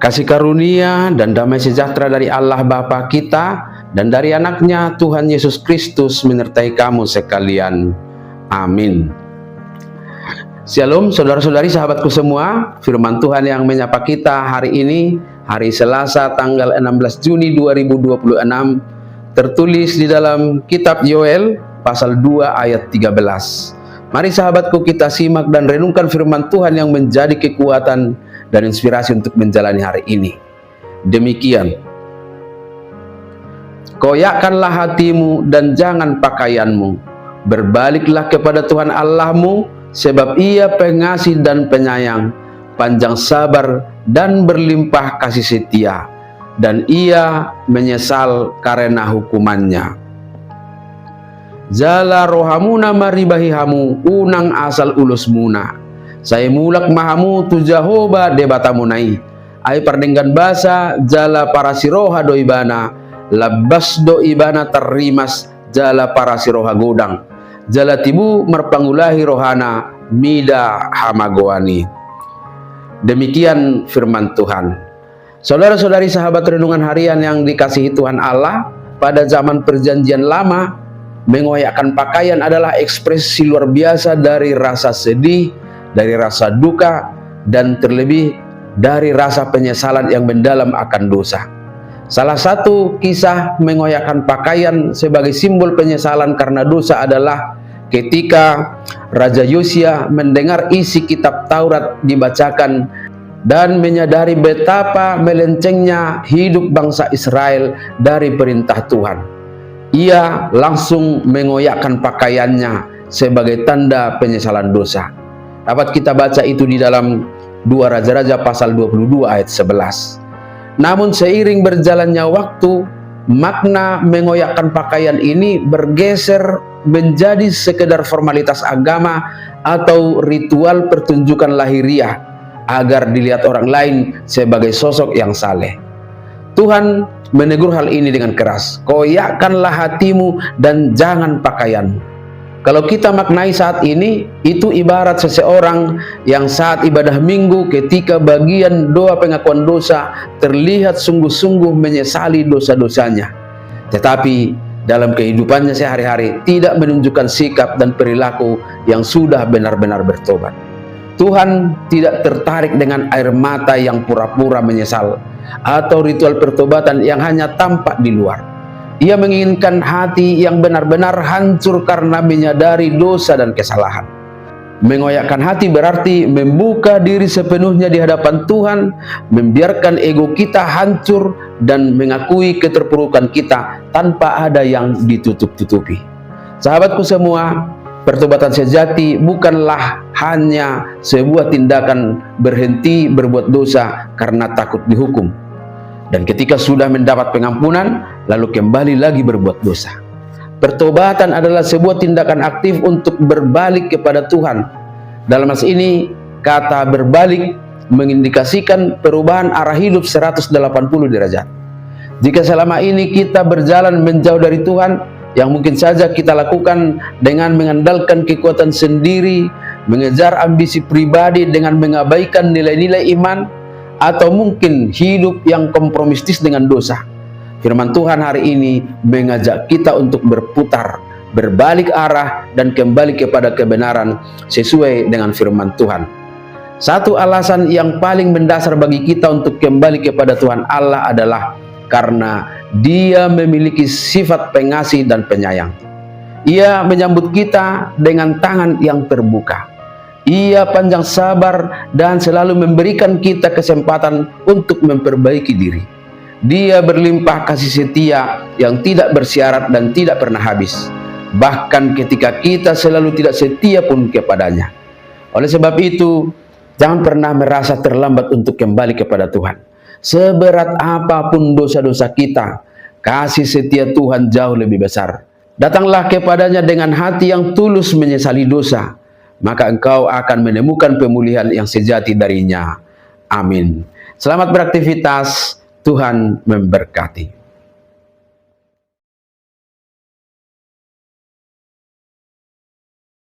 Kasih karunia dan damai sejahtera dari Allah Bapa kita dan dari anaknya Tuhan Yesus Kristus menyertai kamu sekalian. Amin. Shalom saudara-saudari, sahabatku semua. Firman Tuhan yang menyapa kita hari ini, hari Selasa tanggal 16 Juni 2026, tertulis di dalam kitab Yoel pasal 2 ayat 13. Mari sahabatku, kita simak dan renungkan firman Tuhan yang menjadi kekuatan dan inspirasi untuk menjalani hari ini. Demikian, koyakkanlah hatimu dan jangan pakaianmu, berbaliklah kepada Tuhan Allahmu, sebab Ia pengasih dan penyayang, panjang sabar dan berlimpah kasih setia, dan Ia menyesal karena hukumannya. Jala rohamuna maribahihamu unang asal ulus muna, saya mulak mahamu tu Jahoba debatamunai, ai pardenggan basa jala para siroha doibana, labas doibana terimas jala para siroha godang, jala tibu merpangulahi rohana mida hamagoani. Demikian firman Tuhan. Saudara-saudari, sahabat renungan harian yang dikasihi Tuhan Allah, pada zaman perjanjian lama, mengoyakkan pakaian adalah ekspresi luar biasa dari rasa sedih, dari rasa duka, dan terlebih dari rasa penyesalan yang mendalam akan dosa. Salah satu kisah mengoyakkan pakaian sebagai simbol penyesalan karena dosa adalah ketika Raja Yosia mendengar isi kitab Taurat dibacakan dan menyadari betapa melencengnya hidup bangsa Israel dari perintah Tuhan. Ia langsung mengoyakkan pakaiannya sebagai tanda penyesalan dosa. Dapat kita baca itu di dalam 2 Raja-Raja pasal 22 ayat 11. Namun seiring berjalannya waktu, makna mengoyakkan pakaian ini bergeser menjadi sekedar formalitas agama atau ritual pertunjukan lahiriah agar dilihat orang lain sebagai sosok yang saleh. Tuhan menegur hal ini dengan keras. Koyakkanlah hatimu dan jangan pakaianmu. Kalau kita maknai saat ini, itu ibarat seseorang yang saat ibadah minggu ketika bagian doa pengakuan dosa terlihat sungguh-sungguh menyesali dosa-dosanya, tetapi dalam kehidupannya sehari-hari tidak menunjukkan sikap dan perilaku yang sudah benar-benar bertobat. Tuhan tidak tertarik dengan air mata yang pura-pura menyesal atau ritual pertobatan yang hanya tampak di luar. Ia menginginkan hati yang benar-benar hancur karena menyadari dosa dan kesalahan. Mengoyakkan hati berarti membuka diri sepenuhnya di hadapan Tuhan, membiarkan ego kita hancur dan mengakui keterpurukan kita tanpa ada yang ditutup-tutupi. Sahabatku semua, pertobatan sejati bukanlah hanya sebuah tindakan berhenti berbuat dosa karena takut dihukum, dan ketika sudah mendapat pengampunan lalu kembali lagi berbuat dosa. Pertobatan adalah sebuah tindakan aktif untuk berbalik kepada Tuhan. Dalam hal ini, kata berbalik mengindikasikan perubahan arah hidup 180 derajat. Jika selama ini kita berjalan menjauh dari Tuhan, yang mungkin saja kita lakukan dengan mengandalkan kekuatan sendiri, mengejar ambisi pribadi dengan mengabaikan nilai-nilai iman, atau mungkin hidup yang kompromistis dengan dosa, firman Tuhan hari ini mengajak kita untuk berputar, berbalik arah dan kembali kepada kebenaran sesuai dengan firman Tuhan. Satu alasan yang paling mendasar bagi kita untuk kembali kepada Tuhan Allah adalah karena Dia memiliki sifat pengasih dan penyayang. Ia menyambut kita dengan tangan yang terbuka. Ia panjang sabar dan selalu memberikan kita kesempatan untuk memperbaiki diri. Dia berlimpah kasih setia yang tidak bersyarat dan tidak pernah habis, bahkan ketika kita selalu tidak setia pun kepadanya. Oleh sebab itu, jangan pernah merasa terlambat untuk kembali kepada Tuhan. Seberat apapun dosa-dosa kita, kasih setia Tuhan jauh lebih besar. Datanglah kepadanya dengan hati yang tulus menyesali dosa, maka engkau akan menemukan pemulihan yang sejati darinya. Amin. Selamat beraktivitas, Tuhan memberkati.